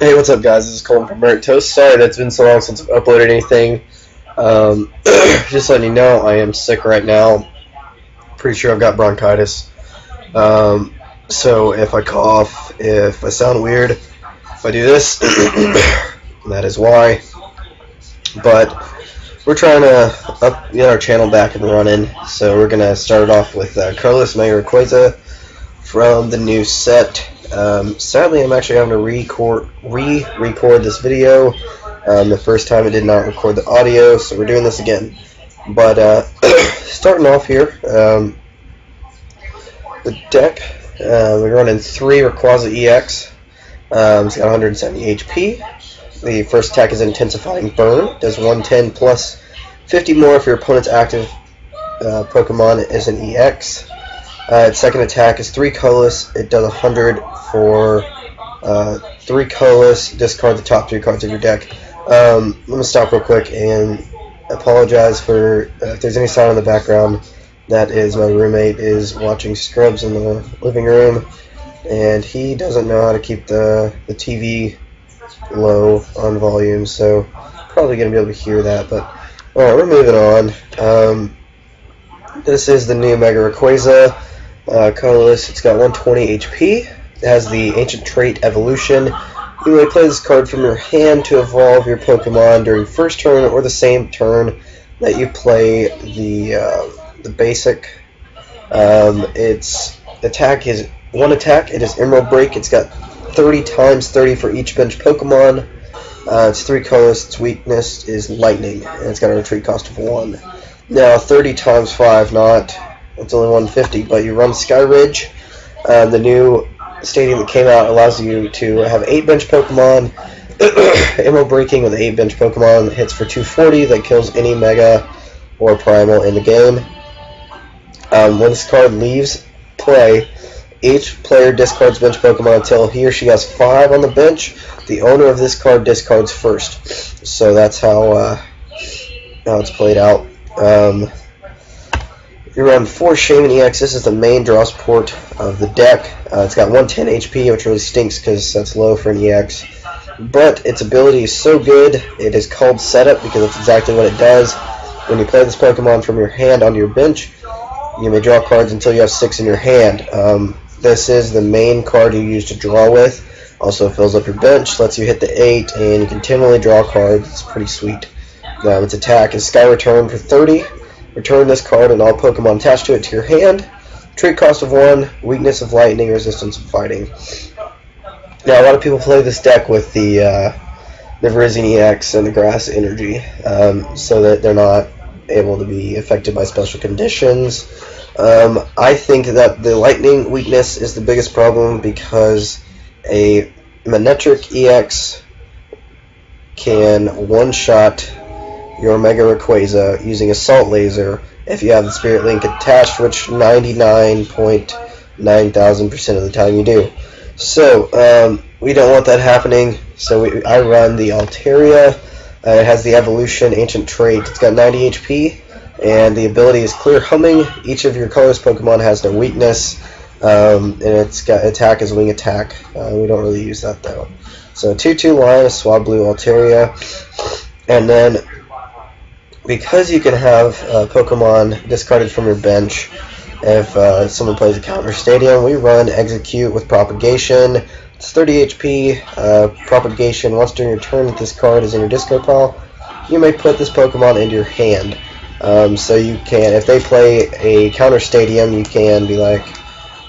Hey, what's up, guys? This is Colin from Burnt Toast. Sorry that it's been so long since I've uploaded anything. Just letting you know, I am sick right now. Pretty sure I've got bronchitis. So if I cough, if I sound weird, if I do this, that is why. But we're trying to get our channel back and running. So we're gonna start it off with Colorless Rayquaza from the new set. Sadly, I'm actually having to re-record this video. The first time it did not record the audio, so we're doing this again. But starting off here, the deck, we're running 3 Rayquaza EX. It's got 170 HP. The first attack is Intensifying Burn. Does 110 plus 50 more if your opponent's active Pokemon is an EX. Its second attack is 3 Colorless. It does 100 for 3 Colorless. Discard the top 3 cards of your deck. Let me stop real quick and apologize for if there's any sound in the background. That is my roommate is watching Scrubs in the living room, and he doesn't know how to keep the TV low on volume, so probably going to be able to hear that. But alright, we're moving on. This is the new Mega Rayquaza. Colorless. It's got 120 HP. It has the Ancient Trait Evolution. You may play this card from your hand to evolve your Pokemon during first turn or the same turn that you play the basic. Its attack is 1 attack. It is Emerald Break. It's got 30 times 30 for each bench Pokemon. It's 3 colors. Its weakness is Lightning, and it's got a retreat cost of 1. Now 30 times 5, it's only 150, but you run Sky Ridge. The new stadium that came out allows you to have 8 bench Pokemon. Emerald Breaking with 8 bench Pokemon hits for 240 that kills any Mega or Primal in the game. When this card leaves play, each player discards bench Pokemon until he or she has 5 on the bench. The owner of this card discards first. So that's how it's played out. You run 4 Shaman EX. This is the main draw support of the deck. It's got 110 HP, which really stinks because that's low for an EX. But its ability is so good, it is called Setup because that's exactly what it does. When you play this Pokemon from your hand onto your bench, you may draw cards until you have 6 in your hand. This is the main card you use to draw with. Also fills up your bench, lets you hit the 8, and you continually draw cards. It's pretty sweet. Its attack is Sky Return for 30. Return this card and all Pokemon attached to it to your hand. Treat cost of 1, weakness of Lightning, resistance of Fighting. Now, a lot of people play this deck with the Virizion EX and the Grass Energy, so that they're not able to be affected by special conditions. I think that the Lightning weakness is the biggest problem because a Manectric EX can one-shot your Mega Rayquaza using Assault Laser if you have the Spirit Link attached, which 99.9,000% of the time you do. So we don't want that happening, so I run the Altaria. It has the Evolution Ancient Trait. It's got 90 HP, and the ability is Clear Humming. Each of your colorless Pokemon has no weakness, and it's got attack is Wing Attack. We don't really use that though. So 2/2 line, a Swablu Altaria, and then because you can have Pokemon discarded from your bench if someone plays a counter stadium, we run Execute with Propagation. It's 30 HP. Propagation, once during your turn that this card is in your discard pile, you may put this Pokemon into your hand. So you can, if they play a counter stadium, you can be like,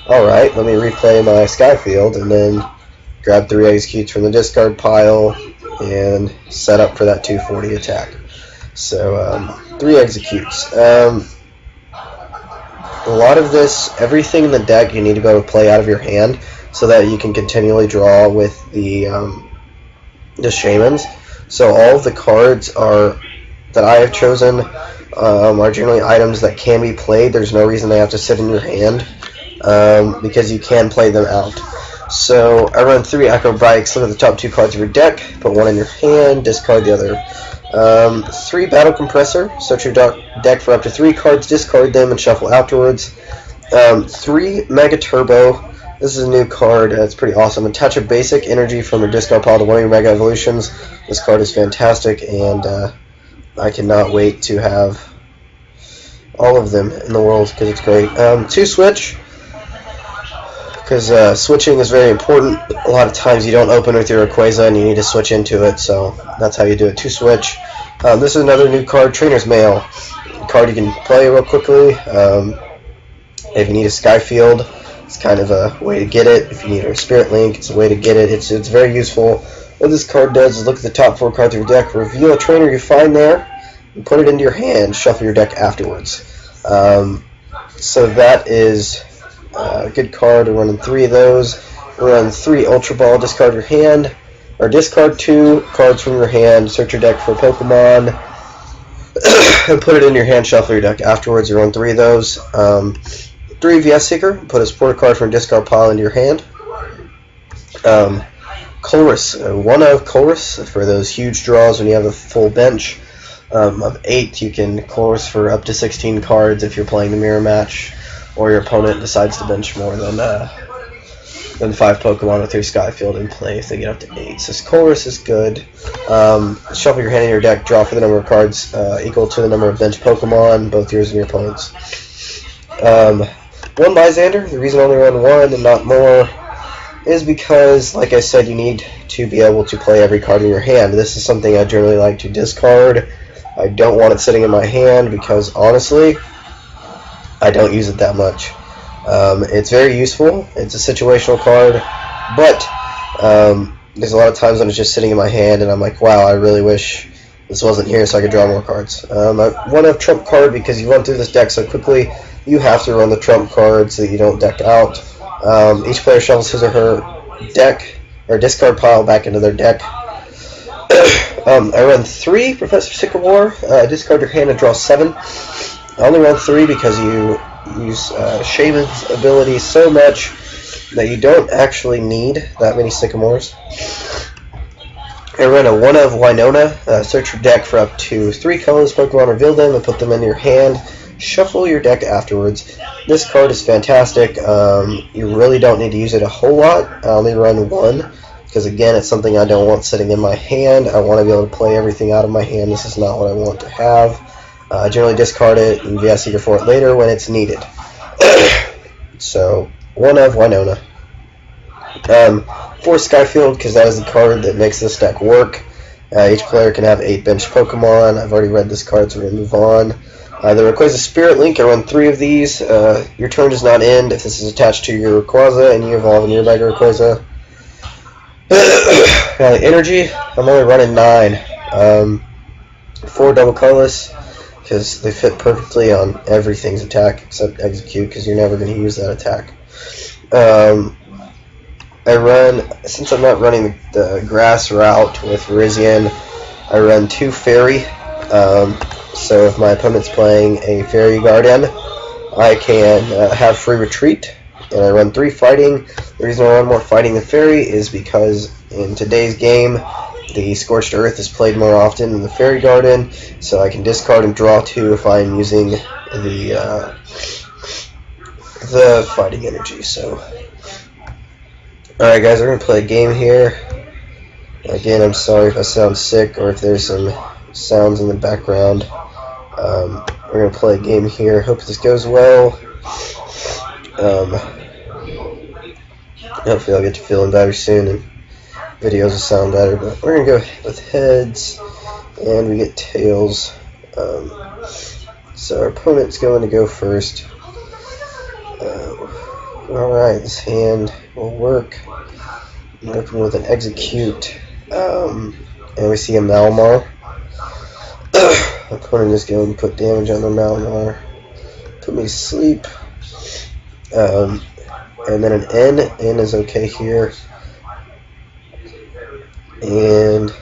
alright, let me replay my Skyfield, and then grab 3 Executes from the discard pile and set up for that 240 attack. So 3 Executes. A lot of this, everything in the deck you need to be able to play out of your hand so that you can continually draw with the Shamans. So all of the cards that I have chosen are generally items that can be played. There's no reason they have to sit in your hand because you can play them out. So I run 3 Acrobikes. Look at the top 2 cards of your deck. Put 1 in your hand. Discard the other. 3 Battle Compressor. Search your deck for up to 3 cards. Discard them and shuffle afterwards. 3 Mega Turbo. This is a new card. It's pretty awesome. Attach a basic energy from your discard pile to one of your Mega Evolutions. This card is fantastic, and I cannot wait to have all of them in the world because it's great. 2 switch, because switching is very important. A lot of times you don't open with your Rayquaza and you need to switch into it, so that's how you do it. 2 switch. This is another new card, Trainer's Mail. A card you can play real quickly. If you need a Skyfield, it's kind of a way to get it. If you need a Spirit Link, it's a way to get it. It's very useful. What this card does is look at the top 4 cards of your deck, reveal a trainer you find there, and put it into your hand, shuffle your deck afterwards. So that is a good card. We're running 3 of those. We're running 3 Ultra Ball, discard your hand, or discard 2 cards from your hand, search your deck for a Pokemon, and put it in your hand, shuffle your deck afterwards. You run 3 of those. 3 VS Seeker, put a supporter card from a discard pile into your hand. Colorless, 1 of Colorless for those huge draws when you have a full bench. Of 8, you can Colorless for up to 16 cards if you're playing the mirror match, or your opponent decides to bench more than 5 Pokemon with your Skyfield in play if they get up to 8. So Colorless is good. Shuffle your hand in your deck, draw for the number of cards equal to the number of bench Pokemon, both yours and your opponent's. 1 Lysander, the reason I only run 1 and not more is because, like I said, you need to be able to play every card in your hand. This is something I generally like to discard. I don't want it sitting in my hand because, honestly, I don't use it that much. It's very useful. It's a situational card, but there's a lot of times when it's just sitting in my hand and I'm like, wow, I really wish this wasn't here so I could draw more cards. I want a trump card because you run through this deck so quickly. You have to run the trump card so that you don't deck out. Each player shovels his or her deck or discard pile back into their deck. I run 3 Professor Sycamore. Discard your hand and draw 7. I only run 3 because you use Shaman's ability so much that you don't actually need that many Sycamores. I run a 1 of Winona. Search your deck for up to 3 colorless Pokemon, reveal them, and put them into your hand. Shuffle your deck afterwards. This card is fantastic. You really don't need to use it a whole lot. I only run 1 because, again, it's something I don't want sitting in my hand. I want to be able to play everything out of my hand. This is not what I want to have. I generally discard it and VS Seeker for it later when it's needed. So, 1 of Winona. 4 Skyfield, because that is the card that makes this deck work. Each player can have 8 bench Pokemon. I've already read this card, so we're going to move on. The Rayquaza Spirit Link, I run 3 of these. Your turn does not end if this is attached to your Rayquaza and you evolve into your Mega Rayquaza. Energy, I'm only running 9. 4 double colorless, because they fit perfectly on everything's attack except execute, because you're never going to use that attack. I run, since I'm not running the grass route with Virizion, I run 2 Fairy. So if my opponent's playing a Fairy Garden, I can have free retreat, and I run 3 Fighting. The reason I run more Fighting than Fairy is because in today's game, the Scorched Earth is played more often than the Fairy Garden, so I can discard and draw 2 if I'm using the Fighting energy. So, alright guys, we're going to play a game here. Again, I'm sorry if I sound sick or if there's some sounds in the background. We're going to play a game here. Hope this goes well. Hopefully I'll get to feeling better soon and videos will sound better, but we're going to go with heads and we get tails. So our opponent's going to go first. Alright, this hand will work. I'm going to open with an execute. And we see a Malamar. Opponent is going to put damage on the Malamar. Put me to sleep. And then an N. N is okay here. And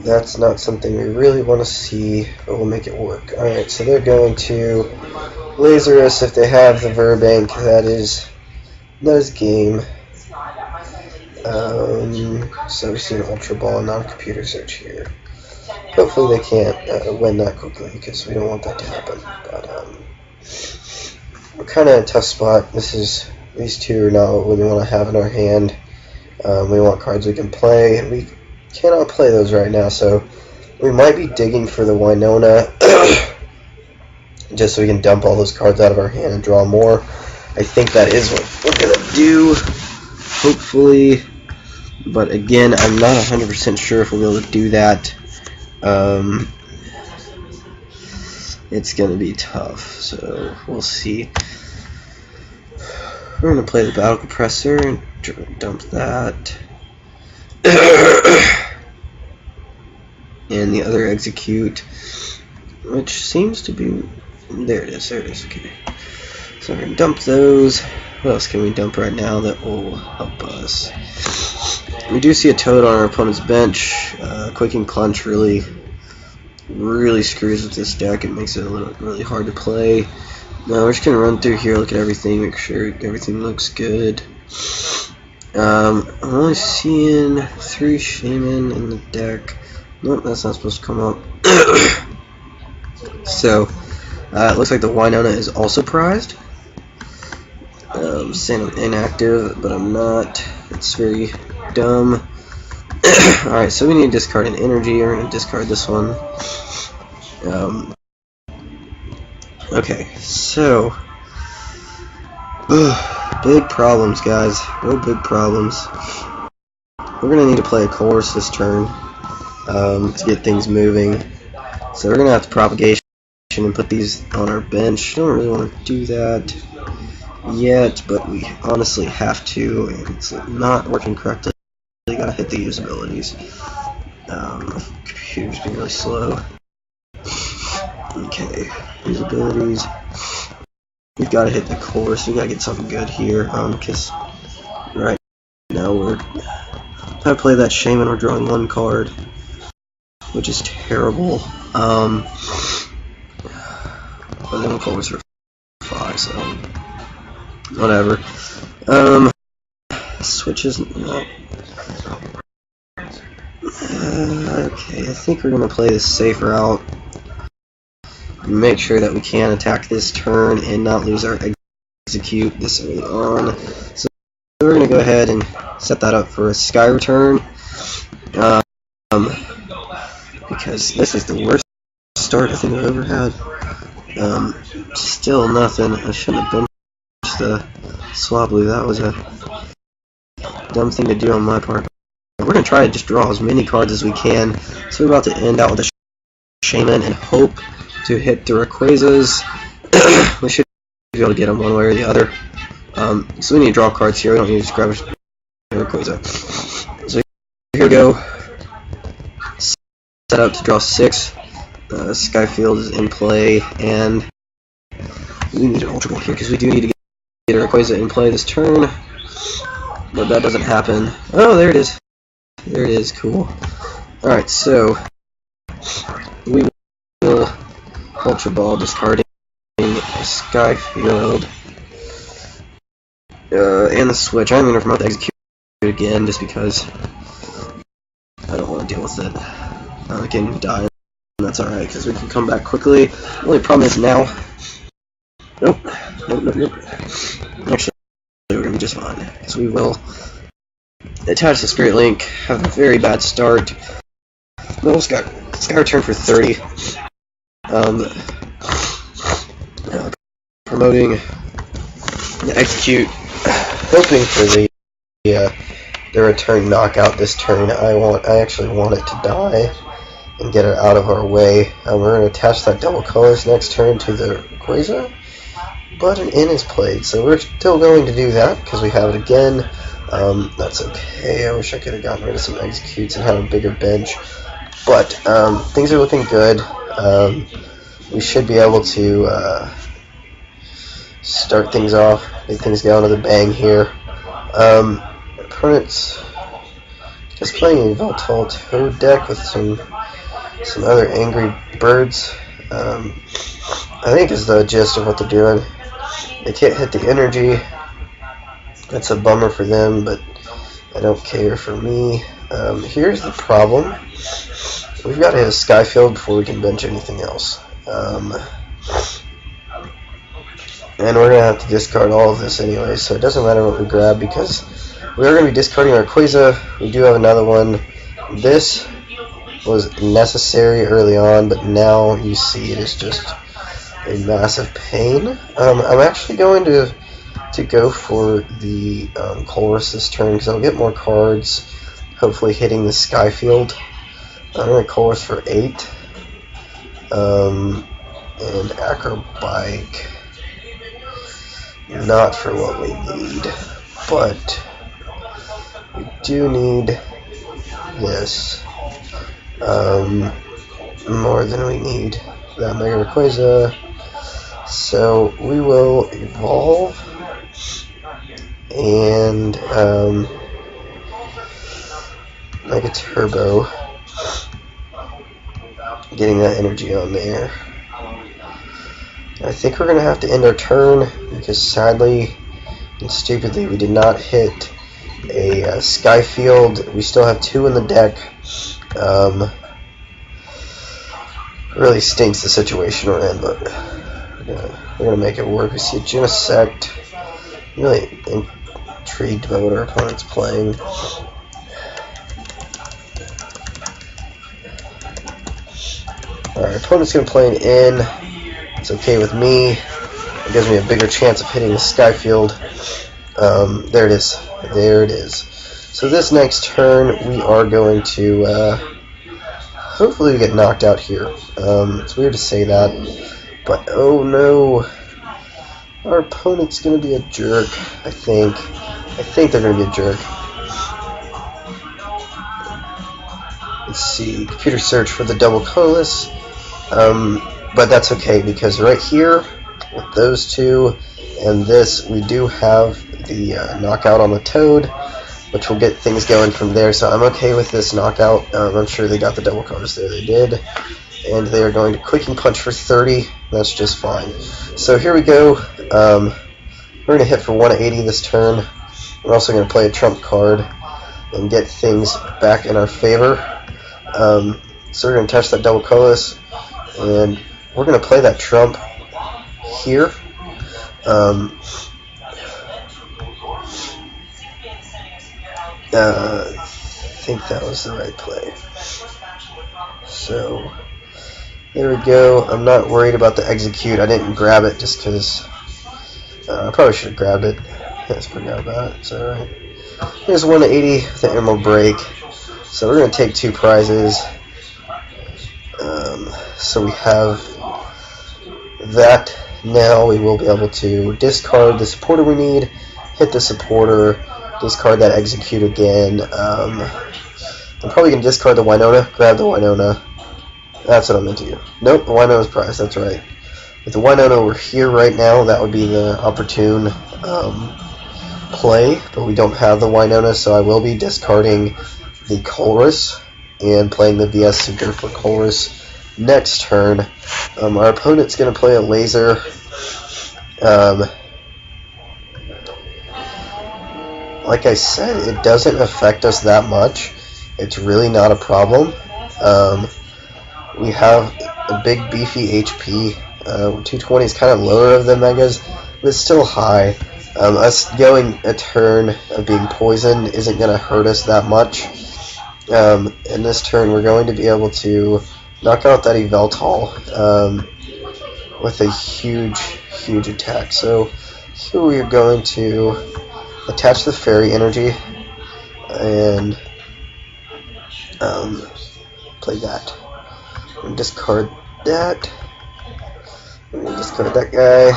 that's not something we really want to see, but we'll make it work. Alright, so they're going to laser us if they have the Verbank. That is game. So we see an Ultra Ball, not a computer search here. Hopefully they can't win that quickly because we don't want that to happen. But we're kind of in a tough spot. This is These two are not what we want to have in our hand. We want cards we can play, and we cannot play those right now, so we might be digging for the Winona just so we can dump all those cards out of our hand and draw more. I think that is what we're going to do, hopefully, but again, I'm not 100% sure if we'll be able to do that. It's going to be tough, so we'll see. We're going to play the Battle Compressor and dump that. And the other Execute, which seems to be... There it is, okay. So we're going to dump those. What else can we dump right now that will help us? We do see a Toad on our opponent's bench. Quaking Clunch really screws with this deck. It makes it really hard to play. Now we're just going to run through here, look at everything, make sure everything looks good. I'm only seeing 3 Shaman in the deck. Nope, that's not supposed to come up. So, it looks like the Winona is also prized. Saying I'm inactive, but I'm not. It's very dumb. Alright, so we need to discard an energy. We're going to discard this one. Okay, so big problems, guys. Real big problems. We're gonna need to play a Colorless this turn to get things moving. So we're gonna have to propagation and put these on our bench. Don't really want to do that yet, but we honestly have to, and it's not working correctly. You gotta hit the usabilities. Computer's being really slow. Okay, usabilities. We've got to hit the course. We got to get something good here, because right now we're if I play that Shaman, we're drawing 1 card, which is terrible. But then the course are 5, so whatever. Switches. No. Okay, I think we're gonna play this safe route. Make sure that we can attack this turn and not lose our Execute this early on. So we're going to go ahead and set that up for a Sky Return. Because this is the worst start I think I've ever had. Still nothing. I shouldn't have benched the Swablu. That was a dumb thing to do on my part. We're going to try to just draw as many cards as we can. So we're about to end out with a Shaman and hope to hit the Rayquazas. We should be able to get them one way or the other. So we need to draw cards here. We don't need to just grab a Rayquaza. So here we go. Set up to draw 6. Skyfield is in play, and we need an Ultra Ball here because we do need to get a Rayquaza in play this turn. But that doesn't happen. Oh, there it is. There it is. Cool. Alright, so we will Ultra Ball, discarding Skyfield and the switch. I'm going to promote the Execute again just because I don't want to deal with it. I can die, and that's alright because we can come back quickly. The only problem is now. Nope. Actually, we're going to be just fine because we will attach the Spirit Link, have a very bad start. No, Sky Return for 30. Promoting the Execute, hoping for the return knockout this turn. I actually want it to die and get it out of our way. We're going to attach that double colors next turn to the Rayquaza, but an in is played, so we're still going to do that because we have it again. That's okay. I wish I could have gotten rid of some Executes and had a bigger bench, but things are looking good. We should be able to start things off, get things going to the bang here. Opponent's just playing a Volatile Toad deck with some other angry birds. I think is the gist of what they're doing. They can't hit the energy. That's a bummer for them, but I don't care for me. Here's the problem. We've got to hit a Skyfield before we can bench anything else. And we're going to have to discard all of this anyway, so it doesn't matter what we grab because we are going to be discarding our Rayquaza. We do have another one. This was necessary early on, but now you see it is just a massive pain. I'm actually going to go for the Colorless this turn because I'll get more cards, hopefully hitting the Sky Field. I'm going to Colorless for 8. And Acrobike, not for what we need, but we do need this more than we need that Mega Rayquaza. So we will evolve and Mega Turbo, getting that energy on there. I think we're going to have to end our turn because sadly and stupidly we did not hit a Sky Field. We still have 2 in the deck. Really stinks the situation we're in, but we're gonna make it work. We see a Genesect. Really intrigued by what our opponent's playing. Our opponent's gonna play an in. It's okay with me. It gives me a bigger chance of hitting the Sky Field. There it is. There it is. So this next turn we are going to hopefully we get knocked out here. It's weird to say that, but oh no, our opponent's gonna be a jerk. I think they're gonna be a jerk. Let's see, computer search for the double Colorless, but that's okay because right here with those two and this we do have the knockout on the Toad, which will get things going from there. So I'm okay with this knockout. I'm sure they got the double Colorless there. They did. And they are going to Quicking Punch for 30. That's just fine. So here we go. We're going to hit for 180 this turn. We're also going to play a trump card and get things back in our favor. So we're going to touch that double Colorless. And we're going to play that trump here. I think that was the right play. So there we go. I'm not worried about the execute. I didn't grab it just because I probably should have grabbed it. I just forgot about it. It's alright. Here's 180 with the Emerald Break. So we're going to take 2 prizes. So we have that. Now we will be able to discard the supporter we need, hit the supporter, discard that execute again. I'm probably going to discard the Winona, grab the Winona. That's what I meant to do. Nope, the Winona's prize, that's right. With the Winona, we're here right now. That would be the opportune play, but we don't have the Winona, so I will be discarding the Colorless and playing the VS Seeker for Colorless next turn. Our opponent's going to play a Laser. Like I said, it doesn't affect us that much. It's really not a problem. We have a big beefy HP. 220 is kind of lower of the Megas, but it's still high. Us going a turn of being poisoned isn't going to hurt us that much. In this turn, we're going to be able to knock out that Yveltal with a huge attack. So here we are going to attach the Fairy Energy and play that. And discard that. We're going to discard that guy.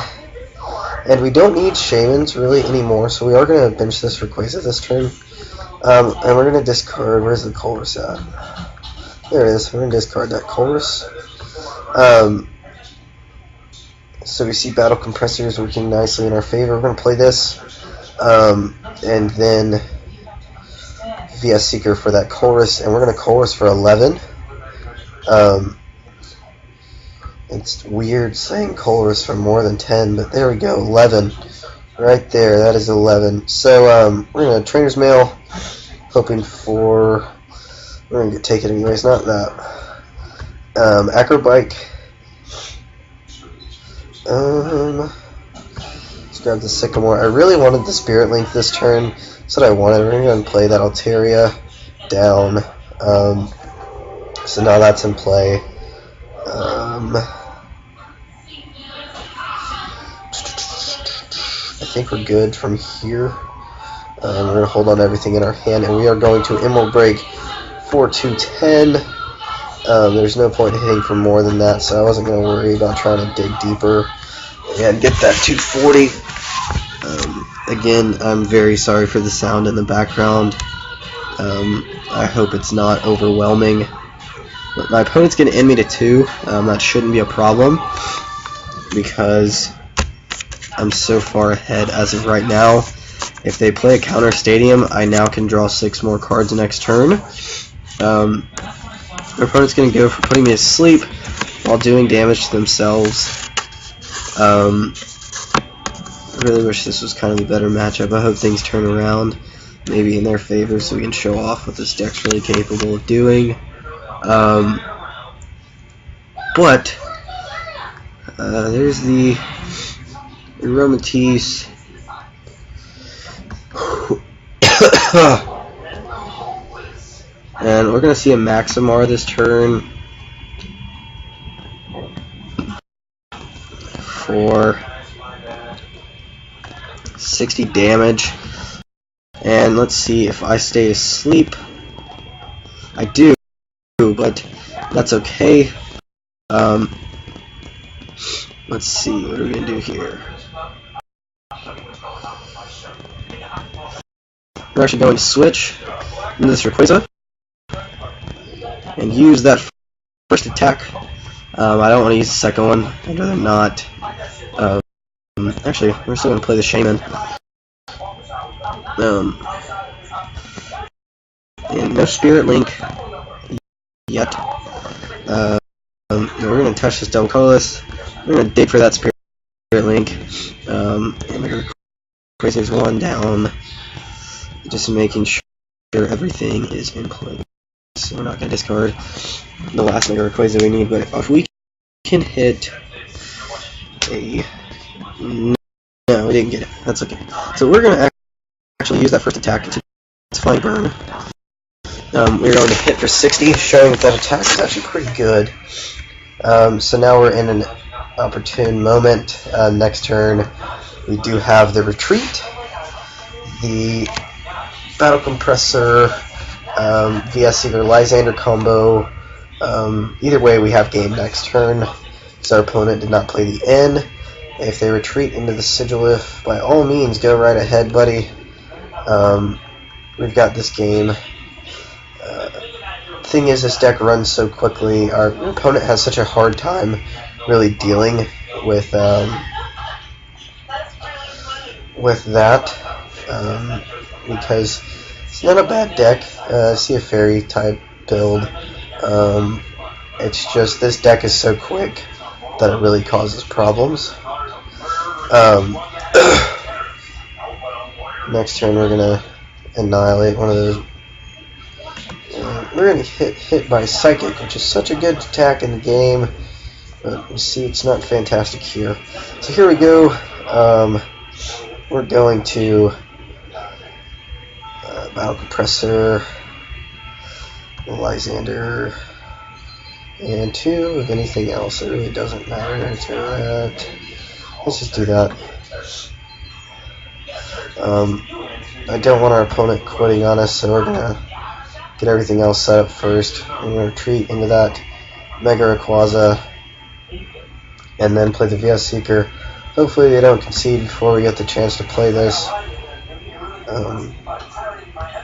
And we don't need Shamans really anymore, so we are going to bench this Rayquaza this turn. And we're going to discard, where's the Colorless at? There it is, we're going to discard that Colorless. So we see Battle Compressors working nicely in our favor. We're going to play this. And then VS Seeker for that Colorless, and we're going to Colorless for 11. It's weird saying Colorless for more than 10, but there we go, 11. Right there, that is 11. So we're going to Trainer's Mail, hoping for, we're going to take it anyways, not that. Acrobike. Let's grab the Sycamore. I really wanted the Spirit Link this turn. That's what I wanted. We're going to go and play that Altaria down. So now that's in play. I think we're good from here. We're going to hold on to everything in our hand, and we are going to Emerald Break for 210. There's no point in hitting for more than that, so I wasn't going to worry about trying to dig deeper and get that 240. Again, I'm very sorry for the sound in the background. I hope it's not overwhelming. But my opponent's going to end me to 2. That shouldn't be a problem because I'm so far ahead as of right now. If they play a counter stadium, I now can draw 6 more cards next turn. My opponent's going to go for putting me to sleep while doing damage to themselves. I really wish this was kind of a better matchup. I hope things turn around, maybe in their favor, so we can show off what this deck's really capable of doing. But there's the Aromatisse. And we're going to see a Maximar this turn for 60 damage. And let's see if I stay asleep. I do, but that's okay. Let's see, what are we going to do here? We're actually going to switch into this Rayquaza and use that first attack. I don't want to use the second one. I'd rather not. Actually, we're still going to play the Shaman. And no Spirit Link yet. We're going to touch this double colorless. We're going to dig for that Spirit Link. And we're going to Rayquaza's one down. Just making sure everything is in place. So we're not going to discard the last Mega Rayquaza we need, but if we can hit a... No, we didn't get it. That's okay. So we're going to actually use that first attack to Flying Burn. We're going to hit for 60, showing that attack is actually pretty good. So now we're in an opportune moment. Next turn, we do have the Retreat, the Battle Compressor, VS Seeker Lysander combo. Either way, we have game next turn, because our opponent did not play the N. If they retreat into the Sigilif, by all means, go right ahead, buddy. We've got this game. Thing is, this deck runs so quickly. Our opponent has such a hard time really dealing with that, because it's not a bad deck. I see a Fairy type build. It's just this deck is so quick that it really causes problems. Next turn we're gonna annihilate one of those. We're gonna get hit by Psychic, which is such a good attack in the game, but you see it's not fantastic here. So here we go. We're going to Battle Compressor, Lysander, and 2 of anything else. It really doesn't matter. Let's just do that. I don't want our opponent quitting on us, so we're gonna get everything else set up first. We're gonna retreat into that Mega Rayquaza, and then play the VS Seeker. Hopefully they don't concede before we get the chance to play this.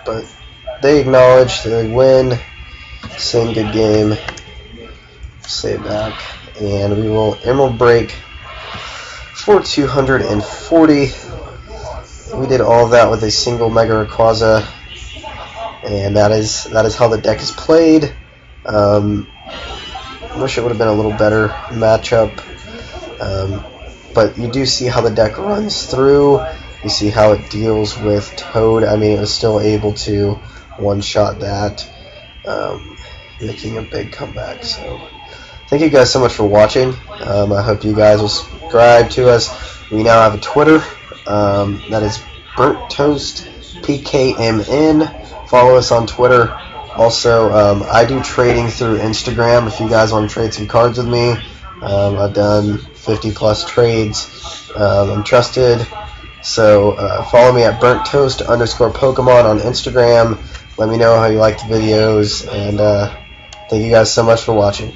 But they acknowledge, they win, same good game, stay back, and we will Emerald Break for 240. We did all of that with a single Mega Rayquaza, and that is how the deck is played. Wish it would have been a little better matchup, but you do see how the deck runs through. You see how it deals with Toad. I mean, it was still able to one-shot that, making a big comeback. So, thank you guys so much for watching. I hope you guys will subscribe to us. We now have a Twitter. That is Burnt Toast PKMN. Follow us on Twitter. Also, I do trading through Instagram. If you guys want to trade some cards with me, I've done 50 plus trades. I'm trusted. So follow me at burnttoast_Pokemon on Instagram. Let me know how you like the videos, and thank you guys so much for watching.